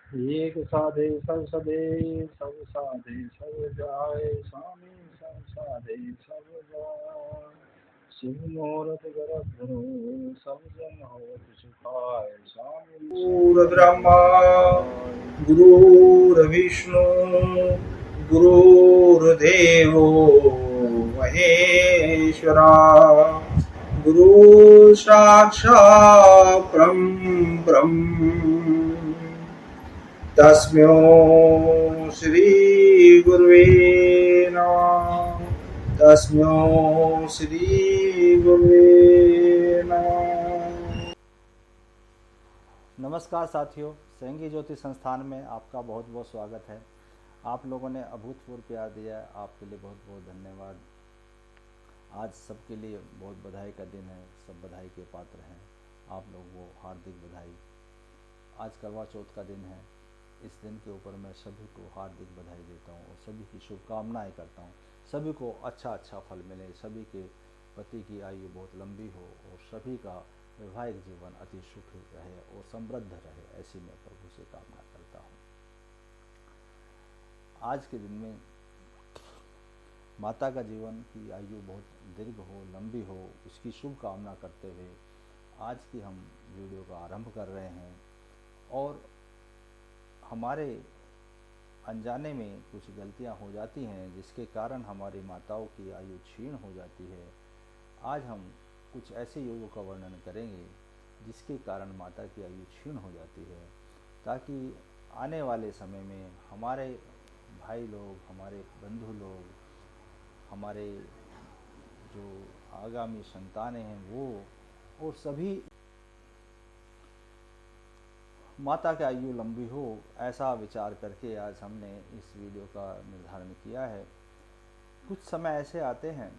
एक साधे सब सदे, सब साधे सब जाए, स्वामी सब साधे सब जाए। शिव मोरत गर धरो, सब जन हो सुखाय, स्वामी शंकर गुरुर्ब्रह्मा जय। गुरुर्विष्णु गुरुर्देवो महेश्वरा गुरु साक्षात् ब्रह्म तस्मै श्री गुरुवे नमः। तस्मै श्री गुरुवे नमः। नमस्कार साथियों, संगी ज्योति संस्थान में आपका बहुत बहुत स्वागत है। आप लोगों ने अभूतपूर्व प्यार दिया है, आपके लिए बहुत बहुत धन्यवाद। आज सबके लिए बहुत बधाई का दिन है, सब बधाई के पात्र हैं। आप लोगों को हार्दिक बधाई। आज करवा चौथ का दिन है। इस दिन के ऊपर मैं सभी को हार्दिक बधाई देता हूँ और सभी की शुभकामनाएं करता हूँ। सभी को अच्छा अच्छा फल मिले, सभी के पति की आयु बहुत लंबी हो और सभी का वैवाहिक जीवन अति सुखी रहे और समृद्ध रहे, ऐसी मैं प्रभु से कामना करता हूँ। आज के दिन में माता का जीवन की आयु बहुत दीर्घ हो, लंबी हो, उसकी शुभ कामना करते हुए आज की हम वीडियो का आरंभ कर रहे हैं। और हमारे अनजाने में कुछ गलतियां हो जाती हैं जिसके कारण हमारी माताओं की आयु क्षीण हो जाती है। आज हम कुछ ऐसे योगों का वर्णन करेंगे जिसके कारण माता की आयु क्षीण हो जाती है, ताकि आने वाले समय में हमारे भाई लोग, हमारे बंधु लोग, हमारे जो आगामी संतानें हैं वो और सभी माता की आयु लंबी हो, ऐसा विचार करके आज हमने इस वीडियो का निर्धारण किया है। कुछ समय ऐसे आते हैं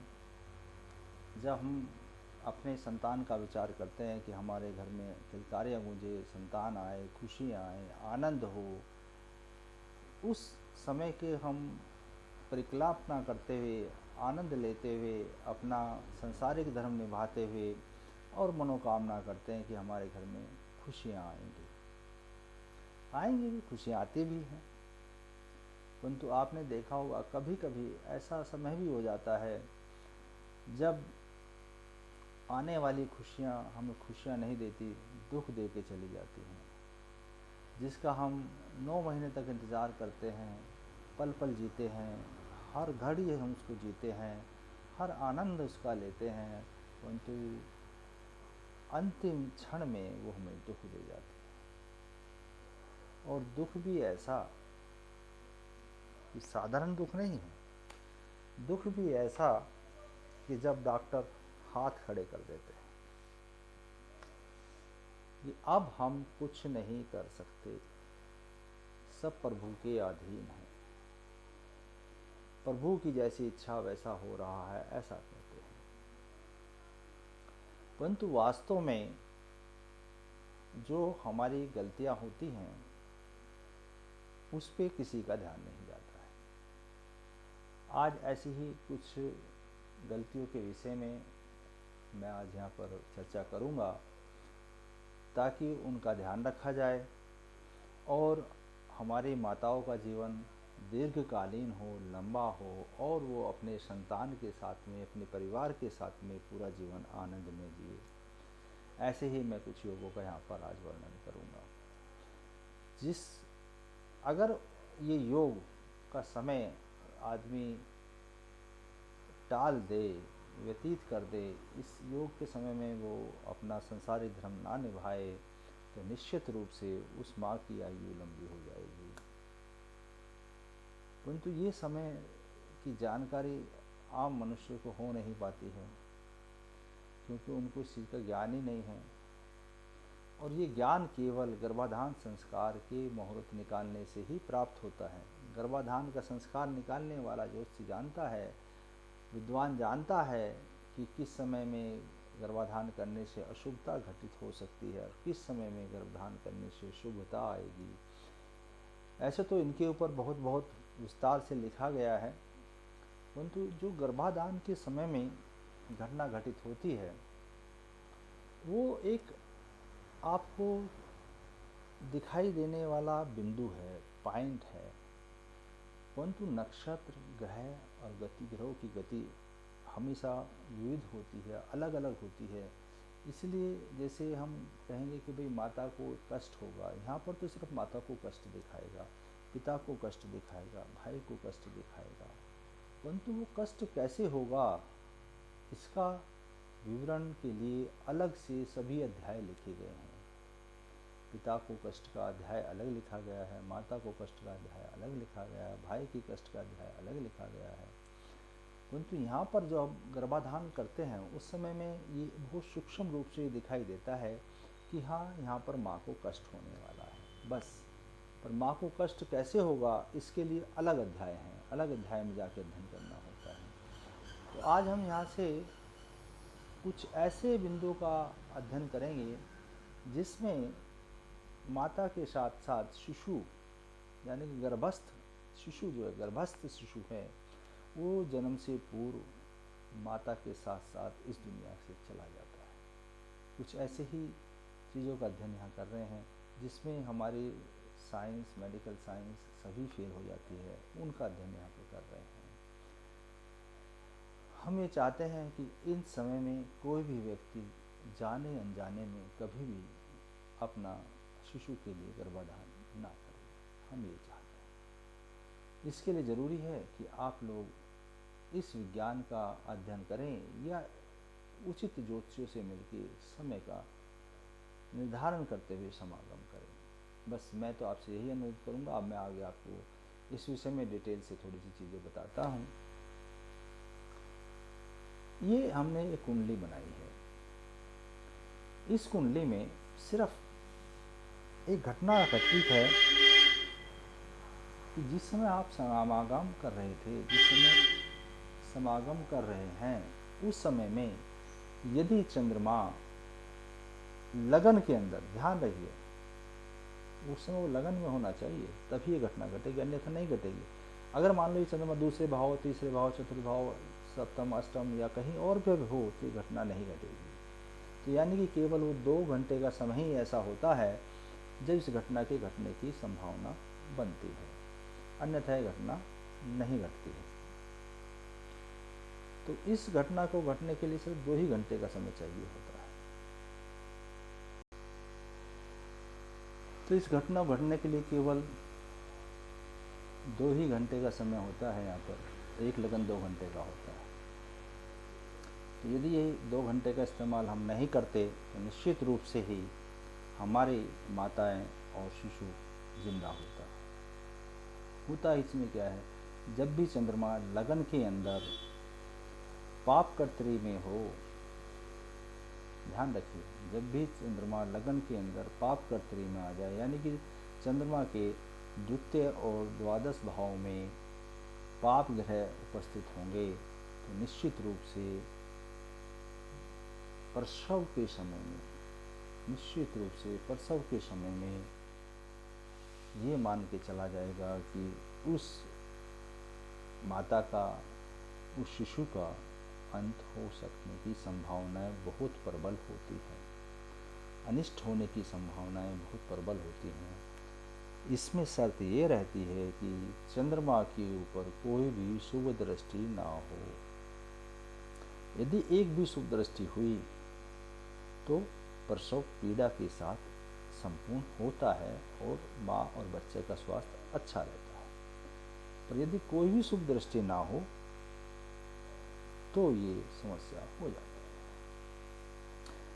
जब हम अपने संतान का विचार करते हैं कि हमारे घर में किलकारियाँ गूंजे, संतान आए, खुशियाँ आए, आनंद हो। उस समय के हम परिकल्पना करते हुए, आनंद लेते हुए, अपना संसारिक धर्म निभाते हुए और मनोकामना करते हैं कि हमारे घर में खुशियाँ आएंगी। आएंगी भी, खुशियाँ आती भी हैं, परंतु आपने देखा होगा कभी कभी ऐसा समय भी हो जाता है जब आने वाली खुशियाँ हमें खुशियाँ नहीं देती, दुख दे के चली जाती हैं, जिसका हम 9 महीने तक इंतज़ार करते हैं, पल पल जीते हैं, हर घड़ी हम उसको जीते हैं, हर आनंद उसका लेते हैं, परंतु अंतिम क्षण में वो हमें दुख दे जाती है। और दुख भी ऐसा कि साधारण दुख नहीं है, दुख भी ऐसा कि जब डॉक्टर हाथ खड़े कर देते हैं कि अब हम कुछ नहीं कर सकते, सब प्रभु के अधीन है, प्रभु की जैसी इच्छा वैसा हो रहा है, ऐसा कहते हैं। परंतु वास्तव में जो हमारी गलतियां होती हैं उस पे किसी का ध्यान नहीं जाता है। आज ऐसी ही कुछ गलतियों के विषय में मैं आज यहाँ पर चर्चा करूँगा, ताकि उनका ध्यान रखा जाए और हमारी माताओं का जीवन दीर्घकालीन हो, लंबा हो और वो अपने संतान के साथ में, अपने परिवार के साथ में पूरा जीवन आनंद में जिए। ऐसे ही मैं कुछ योगों का यहाँ पर आज वर्णन करूँगा। अगर ये योग का समय आदमी टाल दे, व्यतीत कर दे, इस योग के समय में वो अपना संसारिक धर्म ना निभाए, तो निश्चित रूप से उस माँ की आयु लंबी हो जाएगी। परंतु ये समय की जानकारी आम मनुष्य को हो नहीं पाती है, क्योंकि उनको इस चीज़ का ज्ञान ही नहीं है। और ये ज्ञान केवल गर्भाधान संस्कार के मुहूर्त निकालने से ही प्राप्त होता है। गर्भाधान का संस्कार निकालने वाला ज्योतिषी जानता है, विद्वान जानता है कि किस समय में गर्भाधान करने से अशुभता घटित हो सकती है और किस समय में गर्भाधान करने से शुभता आएगी। ऐसे तो इनके ऊपर बहुत बहुत विस्तार से लिखा गया है, परंतु जो गर्भाधान के समय में घटना घटित होती है वो एक आपको दिखाई देने वाला बिंदु है, पॉइंट है, परंतु नक्षत्र, ग्रह और ग्रहों की गति हमेशा विविध होती है, अलग अलग होती है। इसलिए जैसे हम कहेंगे कि भाई माता को कष्ट होगा, यहाँ पर तो सिर्फ माता को कष्ट दिखाएगा, पिता को कष्ट दिखाएगा, भाई को कष्ट दिखाएगा, परंतु वो कष्ट कैसे होगा इसका विवरण के लिए अलग से सभी अध्याय लिखे गए हैं। पिता को कष्ट का अध्याय अलग लिखा गया है, माता को कष्ट का अध्याय अलग लिखा गया है, भाई की कष्ट का अध्याय अलग लिखा गया है। परंतु यहाँ पर जो हम गर्भाधान करते हैं उस समय में ये बहुत सूक्ष्म रूप से दिखाई देता है कि हाँ, यहाँ पर माँ को कष्ट होने वाला है, बस। पर माँ को कष्ट कैसे होगा इसके लिए अलग अध्याय हैं, अलग अध्याय में जाकर अध्ययन करना होता है। तो आज हम यहाँ से कुछ ऐसे बिंदुओं का अध्ययन करेंगे जिसमें माता के साथ साथ शिशु, यानी कि गर्भस्थ शिशु जो है, गर्भस्थ शिशु है, वो जन्म से पूर्व माता के साथ साथ इस दुनिया से चला जाता है। कुछ ऐसे ही चीज़ों का अध्ययन यहाँ कर रहे हैं जिसमें हमारी साइंस, मेडिकल साइंस सभी फेल हो जाती है, उनका अध्ययन यहाँ पे कर रहे हैं। हम ये चाहते हैं कि इन समय में कोई भी व्यक्ति जाने अनजाने में कभी भी अपना शिशु के लिए गर्भाधान ना करें, हम ये चाहते हैं। इसके लिए ज़रूरी है कि आप लोग इस विज्ञान का अध्ययन करें या उचित ज्योतिषियों से मिलकर समय का निर्धारण करते हुए समागम करें। बस मैं तो आपसे यही अनुरोध करूंगा। अब मैं आगे आपको इस विषय में डिटेल से थोड़ी सी चीज़ें बताता हूँ। ये हमने एक कुंडली बनाई है। इस कुंडली में सिर्फ एक घटना घटित है कि जिस समय आप समागम कर रहे थे, जिस समय समागम कर रहे हैं, उस समय में यदि चंद्रमा लगन के अंदर, ध्यान रखिए, उस समय वो लगन में होना चाहिए तभी ये घटना घटेगी, अन्यथा नहीं घटेगी। अगर मान लो ये चंद्रमा दूसरे भाव, तीसरे भाव, चतुर्थ भाव, सप्तम, अष्टम या कहीं और पे हो तो ये घटना नहीं घटेगी। तो यानी कि केवल वो 2 घंटे का समय ही ऐसा होता है जब इस घटना के घटने की संभावना बनती है, अन्यथा ये घटना नहीं घटती है। तो इस घटना को घटने के लिए सिर्फ 2 ही घंटे का समय चाहिए होता है। तो इस घटना घटने के लिए केवल 2 ही घंटे का समय होता है। यहाँ पर एक लगन 2 घंटे का होता है। तो यदि ये 2 घंटे का इस्तेमाल हम नहीं करते तो निश्चित रूप से ही हमारी माताएं और शिशु जिंदा होता। इसमें क्या है, जब भी चंद्रमा लगन के अंदर पाप कर्तरी में हो, ध्यान रखिए, जब भी चंद्रमा लगन के अंदर पाप कर्तरी में आ जाए, यानी कि चंद्रमा के द्वितीय और द्वादश भाव में पाप ग्रह उपस्थित होंगे, तो निश्चित रूप से प्रसव के समय में, निश्चित रूप से प्रसव के समय में ये मान के चला जाएगा कि उस माता का, उस शिशु का अंत हो सकने की संभावनाएं बहुत प्रबल होती हैं, अनिष्ट होने की संभावनाएं बहुत प्रबल होती हैं। इसमें शर्त ये रहती है कि चंद्रमा के ऊपर कोई भी शुभ दृष्टि ना हो। यदि एक भी शुभ दृष्टि हुई तो प्रसव पीड़ा के साथ संपूर्ण होता है और माँ और बच्चे का स्वास्थ्य अच्छा रहता है। पर यदि कोई भी शुभ दृष्टि ना हो तो ये समस्या हो जाती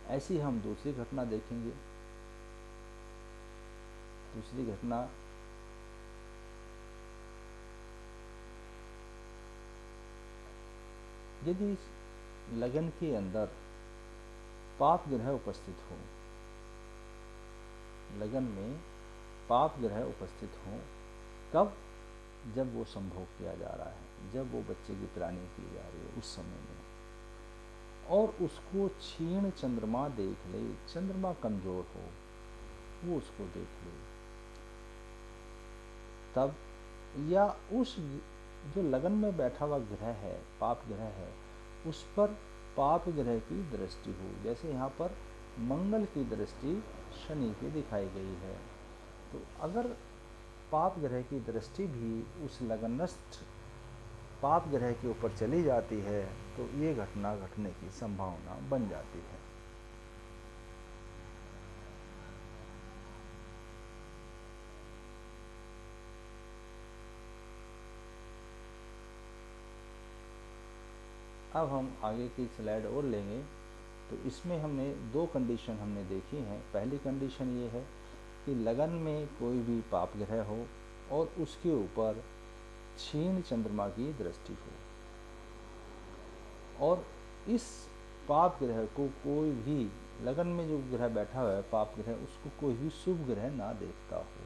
है। ऐसी हम दूसरी घटना देखेंगे। दूसरी घटना यदि लगन के अंदर पाप ग्रह उपस्थित हो, लगन में पाप ग्रह उपस्थित हो, कब? जब वो संभोग किया जा रहा है, जब वो बच्चे की प्लानिंग की जा रही है, उस समय में, और उसको क्षीण चंद्रमा देख ले, चंद्रमा कमजोर हो, वो उसको देख ले तब, या उस जो लगन में बैठा हुआ ग्रह है, पाप ग्रह है, उस पर पाप ग्रह की दृष्टि हो। जैसे यहाँ पर मंगल की दृष्टि शनि पे दिखाई गई है, तो अगर पाप ग्रह की दृष्टि भी उस लगनस्थ पाप ग्रह के ऊपर चली जाती है तो ये घटना घटने की संभावना बन जाती है। अब हम आगे की स्लाइड और लेंगे तो इसमें हमने दो कंडीशन हमने देखी हैं। पहली कंडीशन ये है कि लगन में कोई भी पाप ग्रह हो और उसके ऊपर क्षीण चंद्रमा की दृष्टि हो, और इस पाप ग्रह को कोई भी लगन में जो ग्रह बैठा हुआ है पाप ग्रह, उसको कोई भी शुभ ग्रह ना देखता हो।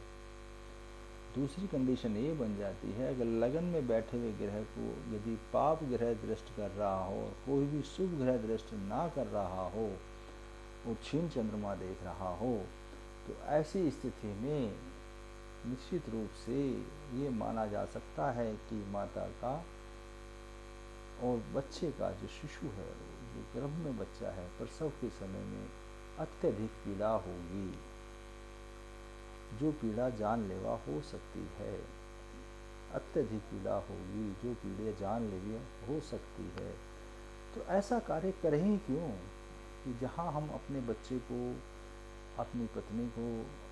दूसरी कंडीशन ये बन जाती है, अगर लगन में बैठे हुए ग्रह को यदि पाप ग्रह दृष्ट कर रहा हो और कोई भी शुभ ग्रह दृष्ट ना कर रहा हो, वो क्षीण चंद्रमा देख रहा हो, तो ऐसी स्थिति में निश्चित रूप से ये माना जा सकता है कि माता का और बच्चे का जो शिशु है, जो गर्भ में बच्चा है, प्रसव के समय में अत्यधिक पीड़ा होगी, जो पीड़ा जानलेवा हो सकती है। अत्यधिक पीड़ा होगी, जो पीड़ा जानलेवा हो सकती है। तो ऐसा कार्य करें ही क्यों कि जहाँ हम अपने बच्चे को, अपनी पत्नी को,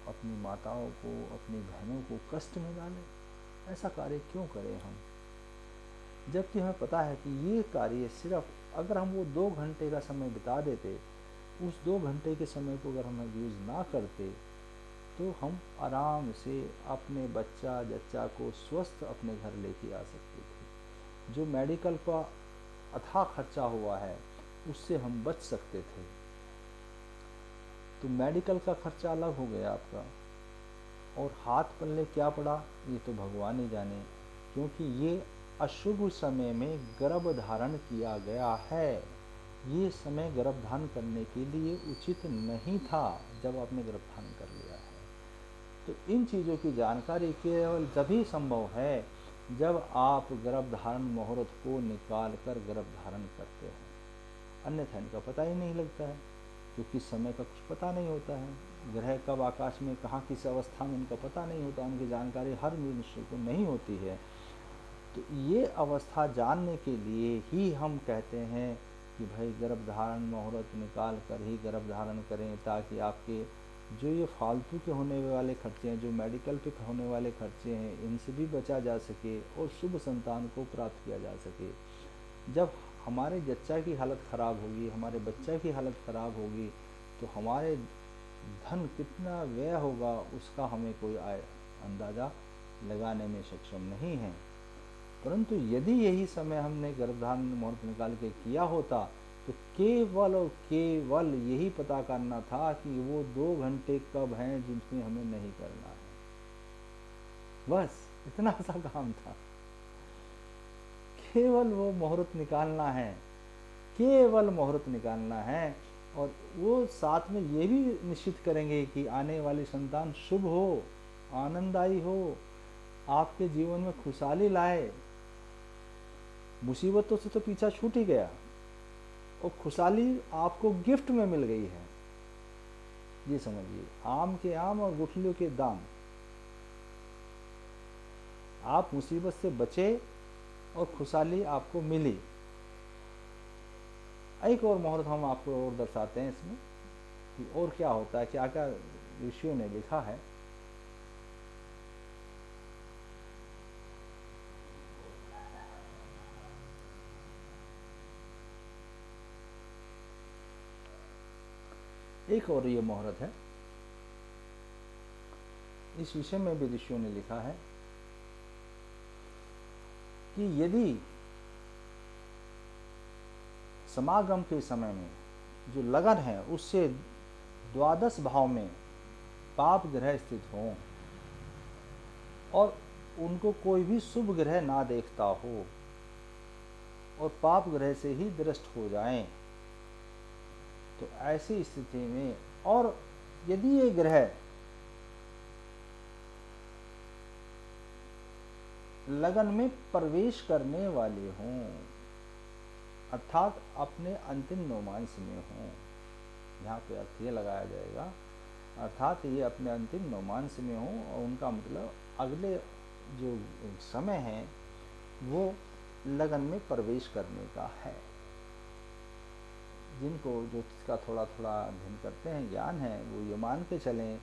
अपनी माताओं को, अपनी बहनों को कष्ट में डालें। ऐसा कार्य क्यों करें हम, जबकि हमें पता है कि ये कार्य सिर्फ अगर हम वो 2 घंटे का समय बिता देते, उस 2 घंटे के समय को अगर हम यूज़ ना करते तो हम आराम से अपने बच्चा जच्चा को स्वस्थ अपने घर लेके आ सकते थे। जो मेडिकल का अथाह खर्चा हुआ है उससे हम बच सकते थे। तो मेडिकल का खर्चा अलग हो गया आपका, और हाथ पल्ले क्या पड़ा ये तो भगवान ही जाने, क्योंकि ये अशुभ समय में गर्भ धारण किया गया है। ये समय गर्भ धारण करने के लिए उचित नहीं था जब आपने गर्भ धारण कर लिया है। तो इन चीज़ों की जानकारी केवल तभी संभव है जब आप गर्भ धारण मुहूर्त को निकाल कर गर्भ धारण करते हैं, अन्यथा इनका पता ही नहीं लगता है, क्योंकि समय का कुछ पता नहीं होता है। ग्रह कब आकाश में कहाँ किस अवस्था में इनका पता नहीं होता, उनकी जानकारी हर मनुष्य को नहीं होती है। तो ये अवस्था जानने के लिए ही हम कहते हैं कि भाई गर्भ धारण मुहूर्त निकाल कर ही गर्भ धारण करें, ताकि आपके जो ये फालतू के होने वाले खर्चे हैं, जो मेडिकल पे होने वाले खर्चे हैं, इनसे भी बचा जा सके और शुभ संतान को प्राप्त किया जा सके। जब हमारे जच्चा की हालत ख़राब होगी, हमारे बच्चा की हालत ख़राब होगी, तो हमारे धन कितना व्यय होगा उसका हमें कोई अंदाज़ा लगाने में सक्षम नहीं है। परंतु यदि यही समय हमने गर्भधारण मुहूर्त निकाल के किया होता तो केवल और केवल यही पता करना था कि वो 2 घंटे कब हैं जिनमें हमें नहीं करना है, बस इतना सा काम था। केवल वो मुहूर्त निकालना है, केवल मुहूर्त निकालना है, और वो साथ में ये भी निश्चित करेंगे कि आने वाली संतान शुभ हो, आनंददायी हो, आपके जीवन में खुशहाली लाए। मुसीबतों से तो पीछा छूट ही गया और खुशहाली आपको गिफ्ट में मिल गई है। ये समझिए, आम के आम और गुठलियों के दाम। आप मुसीबत से बचे और खुशहाली आपको मिली। एक और मुहूर्त हम आपको और दर्शाते हैं इसमें कि और क्या होता है, क्या क्या ऋषियों ने लिखा है। एक और ये मुहूर्त है, इस विषय में भी ऋषियों ने लिखा है कि यदि समागम के समय में जो लगन है उससे 12 भाव में पाप ग्रह स्थित हों और उनको कोई भी शुभ ग्रह ना देखता हो और पाप ग्रह से ही दृष्ट हो जाएं, तो ऐसी स्थिति में, और यदि ये ग्रह लगन में प्रवेश करने वाले हों, अर्थात अपने अंतिम नौमांस में हों, यहाँ पे अर्थ ये लगाया जाएगा अर्थात ये अपने अंतिम नौमांस में हो, और उनका मतलब अगले जो समय है वो लगन में प्रवेश करने का है। जिनको ज्योतिष का थोड़ा थोड़ा अध्ययन करते हैं, ज्ञान है, वो ये मान के चलें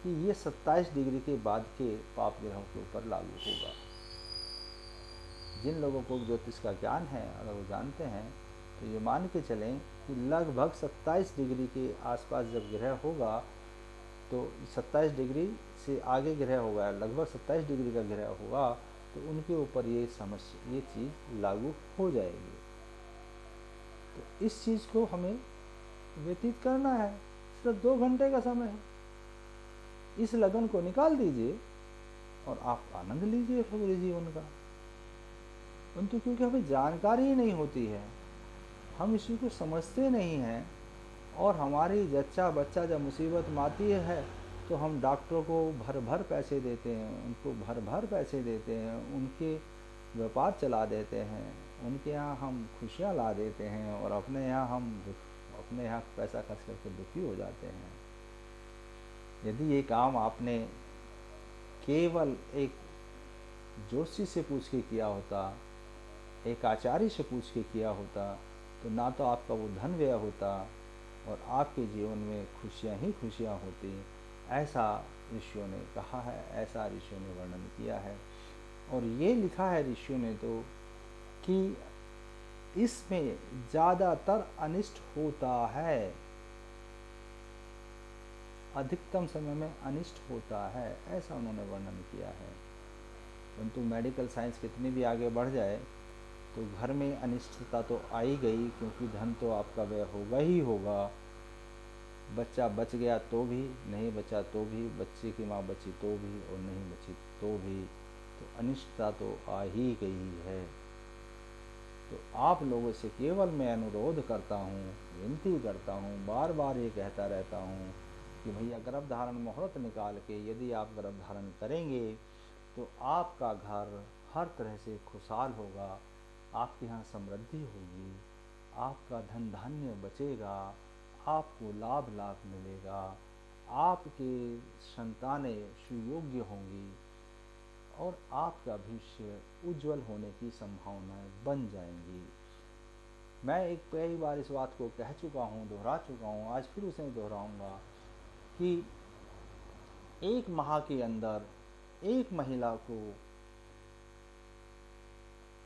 कि ये 27 डिग्री के बाद के पाप ग्रहों के ऊपर लागू होगा। जिन लोगों को ज्योतिष का ज्ञान है, अगर वो जानते हैं, तो ये मान के चलें कि लगभग 27 डिग्री के आसपास जब ग्रह होगा, तो 27 डिग्री से आगे ग्रह होगा, लगभग 27 डिग्री का ग्रह होगा, तो उनके ऊपर ये समस्या, ये चीज़ लागू हो जाएगी। तो इस चीज़ को हमें व्यतीत करना है, सिर्फ 2 घंटे का समय है। इस लगन को निकाल दीजिए और आप आनंद लीजिए पूरे जीवन का। परंतु क्योंकि हमें जानकारी ही नहीं होती है, हम इसी को समझते नहीं हैं, और हमारी जच्चा बच्चा जब मुसीबत में आती है तो हम डॉक्टरों को भर भर पैसे देते हैं, उनको भर भर पैसे देते हैं, उनके व्यापार चला देते हैं, उनके यहाँ हम खुशियाँ ला देते हैं, और अपने यहाँ पैसा खर्च करके दुखी हो जाते हैं। यदि ये काम आपने केवल एक जोशी से पूछ के किया होता, एक आचार्य से पूछ के किया होता, तो ना तो आपका वो धन व्यय होता और आपके जीवन में खुशियाँ ही खुशियाँ होती। ऐसा ऋषियों ने कहा है, ऐसा ऋषियों ने वर्णन किया है। और ये लिखा है ऋषियों ने तो कि इसमें ज़्यादातर अनिष्ट होता है, अधिकतम समय में अनिष्ट होता है, ऐसा उन्होंने वर्णन किया है। परंतु मेडिकल साइंस कितनी भी आगे बढ़ जाए तो घर में अनिष्टता तो आई गई, क्योंकि धन तो आपका व्यय होगा ही होगा। बच्चा बच गया तो भी, नहीं बचा तो भी, बच्चे की माँ बची तो भी और नहीं बची तो भी, तो अनिष्टता तो आ ही गई है। तो आप लोगों से केवल मैं अनुरोध करता हूँ, विनती करता हूँ, बार बार ये कहता रहता हूँ कि भैया गर्भ धारण मुहूर्त निकाल के यदि आप गर्भ धारण करेंगे तो आपका घर हर तरह से खुशहाल होगा, आपके यहाँ समृद्धि होगी, आपका धन धान्य बचेगा, आपको लाभ मिलेगा, आपके संतानें सुयोग्य होंगी और आपका भविष्य उज्जवल होने की संभावनाएं बन जाएंगी। मैं कई बार इस बात को कह चुका हूँ, दोहरा चुका हूँ, आज फिर उसे दोहराऊंगा कि एक माह के अंदर एक महिला को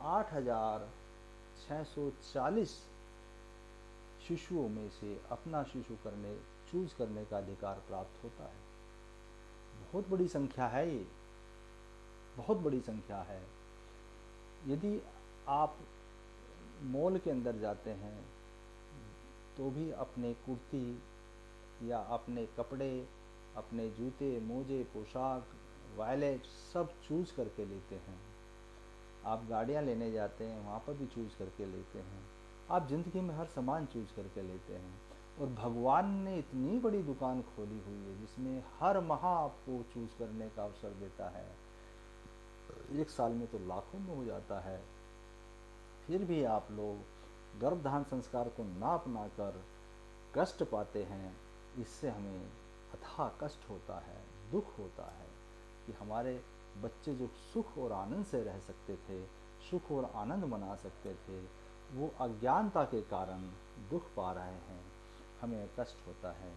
8,640 शिशुओं में से अपना शिशु चूज करने का अधिकार प्राप्त होता है। बहुत बड़ी संख्या है ये, बहुत बड़ी संख्या है। यदि आप मॉल के अंदर जाते हैं तो भी अपने कुर्ती या अपने कपड़े, अपने जूते, मोजे, पोशाक, वॉलेट सब चूज करके लेते हैं। आप गाड़ियाँ लेने जाते हैं, वहाँ पर भी चूज करके लेते हैं। आप ज़िंदगी में हर सामान चूज करके लेते हैं। और भगवान ने इतनी बड़ी दुकान खोली हुई है जिसमें हर माह आपको चूज करने का अवसर देता है। एक साल में तो लाखों में हो जाता है। फिर भी आप लोग गर्भधारण संस्कार को ना अपना कर कष्ट पाते हैं। इससे हमें अथाह कष्ट होता है, दुख होता है कि हमारे बच्चे जो सुख और आनंद से रह सकते थे, सुख और आनंद मना सकते थे, वो अज्ञानता के कारण दुख पा रहे हैं। हमें कष्ट होता है।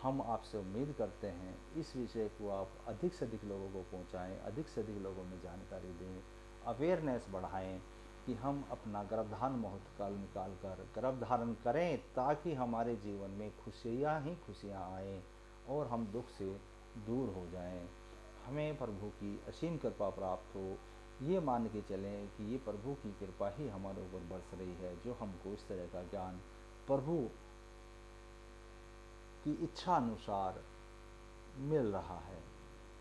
हम आपसे उम्मीद करते हैं इस विषय को आप अधिक से अधिक लोगों को पहुंचाएं, अधिक से अधिक लोगों में जानकारी दें, अवेयरनेस बढ़ाएं कि हम अपना गर्भधारण मुहूर्त काल निकाल कर गर्भधारण करें, ताकि हमारे जीवन में खुशियाँ ही खुशियाँ आएँ और हम दुख से दूर हो जाएं। हमें प्रभु की असीम कृपा प्राप्त हो, ये मान के चलें कि ये प्रभु की कृपा ही हमारे ऊपर बरस रही है, जो हमको इस तरह का ज्ञान प्रभु की इच्छा अनुसार मिल रहा है।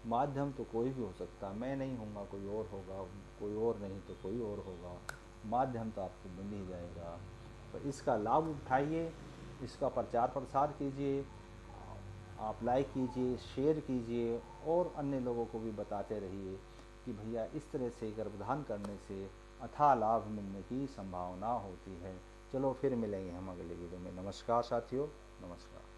माध्यम तो कोई भी हो सकता, मैं नहीं होऊंगा, कोई और होगा, कोई और नहीं तो कोई और होगा। माध्यम तो आपको मिल ही जाएगा। तो इसका लाभ उठाइए, इसका प्रचार प्रसार कीजिए, आप लाइक कीजिए, शेयर कीजिए और अन्य लोगों को भी बताते रहिए कि भैया इस तरह से गर्भधारण करने से अथाह लाभ मिलने की संभावना होती है। चलो फिर मिलेंगे हम अगले वीडियो में। नमस्कार साथियों, नमस्कार।